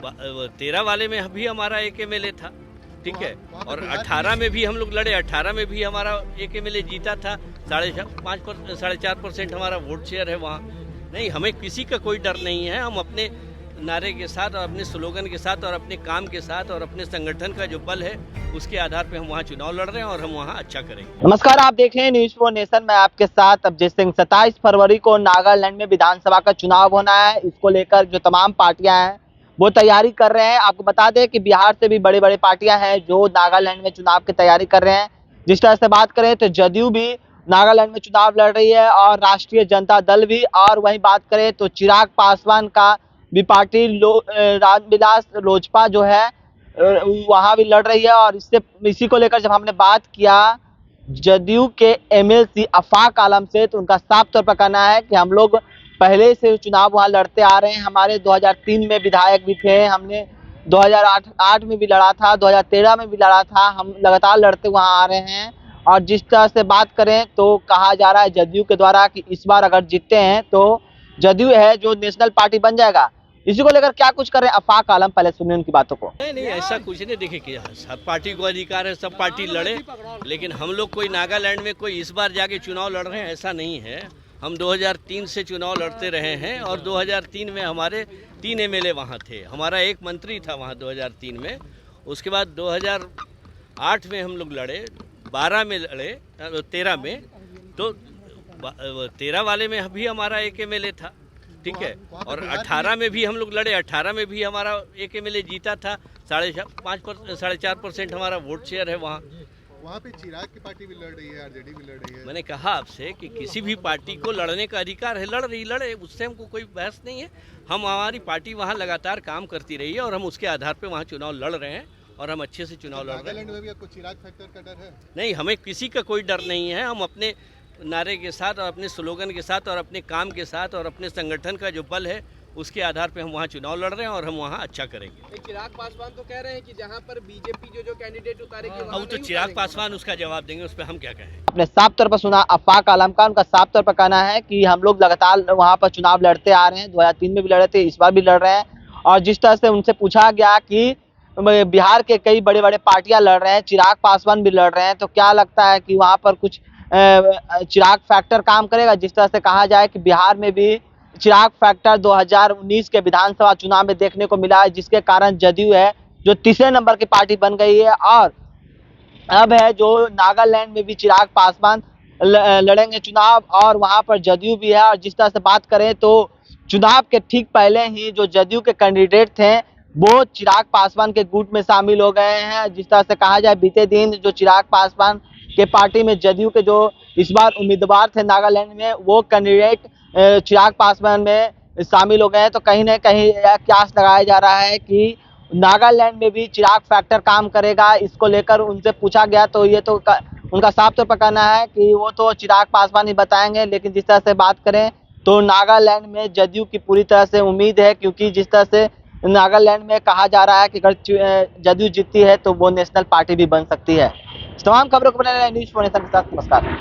13 वाले में भी हमारा एक एमएलए था, ठीक है, और 18 में भी हम लोग लड़े, 18 में भी हमारा एक एमएलए जीता था। 4.5% हमारा वोट शेयर है वहाँ। नहीं, हमें किसी का कोई डर नहीं है। हम अपने नारे के साथ और अपने स्लोगन के साथ और अपने काम के साथ और अपने संगठन का जो बल है उसके आधार पे हम वहाँ चुनाव लड़ रहे हैं और हम वहाँ अच्छा करेंगे। नमस्कार, आप देख रहे हैं न्यूज़ फॉर नेशन में आपके साथ अभिजीत सिंह। 27 फरवरी को नागालैंड में विधानसभा का चुनाव होना है। इसको लेकर जो तमाम पार्टियां हैं वो तैयारी कर रहे हैं। आपको बता दें कि बिहार से भी बड़े बड़े पार्टियां हैं जो नागालैंड में चुनाव की तैयारी कर रहे हैं। जिस तरह से बात करें तो जदयू भी नागालैंड में चुनाव लड़ रही है और राष्ट्रीय जनता दल भी, और वहीं बात करें तो चिराग पासवान का भी पार्टी रामविलास लोजपा जो है वहां भी लड़ रही है। और इसी को लेकर जब हमने बात किया जदयू के एमएलसी आफाक आलम से, तो उनका साफ तौर पर कहना है कि हम लोग पहले से चुनाव वहां लड़ते आ रहे हैं। हमारे 2003 में विधायक भी थे, हमने 2008 में भी लड़ा था, 2013 में भी लड़ा था। हम लगातार लड़ते वहां आ रहे हैं। और जिस तरह से बात करें तो कहा जा रहा है जदयू के द्वारा कि इस बार अगर जीतते हैं तो जदयू है जो नेशनल पार्टी बन जाएगा। इसी को लेकर क्या कुछ कर रहे हैं आफाक आलम, पहले सुनिए उनकी बातों को। नहीं, ऐसा कुछ नहीं। देखिए कि सब पार्टी को अधिकार है, सब पार्टी लड़े, लेकिन हम लोग कोई नागालैंड में कोई इस बार जाके चुनाव लड़ रहे हैं ऐसा नहीं है। हम 2003 से चुनाव लड़ते रहे हैं और 2003 में हमारे 3 एमएलए वहाँ थे, हमारा एक मंत्री था वहाँ 2003 में। उसके बाद 2008 में हम लोग लड़े, 12 में लड़े, 13 में, तो 13 वाले में भी हमारा एक एमएलए था, ठीक है, और 18 में भी हम लोग लड़े, 18 में भी हमारा एक एमएलए जीता था। 4.5% हमारा वोट शेयर है वहाँ पे चिराग की पार्टी भी लड़ रही है, आरजेडी भी लड़ रही है। मैंने कहा आपसे कि किसी भी पार्टी को लड़ने का अधिकार है, लड़े, उससे हमको कोई बहस नहीं है। हमारी पार्टी वहाँ लगातार काम करती रही है और हम उसके आधार पे वहाँ चुनाव लड़ रहे हैं और हम अच्छे से चुनाव लड़ रहे हैं। नागालैंड में भी आपको चिराग फैक्टर का डर है? नहीं, हमें किसी का कोई डर नहीं है। हम अपने नारे के साथ और अपने स्लोगन के साथ और अपने काम के साथ और अपने संगठन का जो बल है उसके आधार पे हम वहाँ चुनाव लड़ रहे हैं और हम वहाँ अच्छा करेंगे। चिराग पासवान तो कह रहे हैं कि जहाँ पर बीजेपी जो कैंडिडेट उतारेगी अब तो चिराग पासवान उसका जवाब देंगे, उस पर हम क्या कहें। अपने साफ तौर पर सुना आफाक आलम का, उनका साफ तौर पर कहना है कि हम लोग लगातार वहां पर चुनाव लड़ते आ रहे हैं। 2003 में भी लड़े थे, इस बार भी लड़ रहे हैं। और जिस तरह से उनसे पूछा गया कि बिहार के कई बड़े बड़े पार्टियां लड़ रहे हैं, चिराग पासवान भी लड़ रहे हैं, तो क्या लगता है कि वहां पर कुछ चिराग फैक्टर काम करेगा? जिस तरह से कहा जाए कि बिहार में भी चिराग फैक्टर 2019 के विधानसभा चुनाव में देखने को मिला है, जिसके कारण जदयू है जो तीसरे नंबर की पार्टी बन गई है। और अब है जो नागालैंड में भी चिराग पासवान लड़ेंगे चुनाव और वहां पर जदयू भी है। और जिस तरह से बात करें तो चुनाव के ठीक पहले ही जो जदयू के कैंडिडेट थे वो चिराग पासवान के गुट में शामिल हो गए हैं। जिस तरह से कहा जाए बीते दिन जो चिराग पासवान के पार्टी में जदयू के जो इस बार उम्मीदवार थे नागालैंड में, वो कैंडिडेट चिराग पासवान में शामिल हो गए हैं। तो कहीं ना कहीं क्यास लगाया जा रहा है कि नागालैंड में भी चिराग फैक्टर काम करेगा। इसको लेकर उनसे पूछा गया तो ये तो उनका साफ तौर पर कहना है कि वो तो चिराग पासवान ही बताएंगे। लेकिन जिस तरह से बात करें तो नागालैंड में जदयू की पूरी तरह से उम्मीद है, क्योंकि जिस तरह से नागालैंड में कहा जा रहा है कि अगर जदयू जीतती है तो वो नेशनल पार्टी भी बन सकती है। तमाम खबरों को बने न्यूज़ फॉर नेशन के साथ। नमस्कार।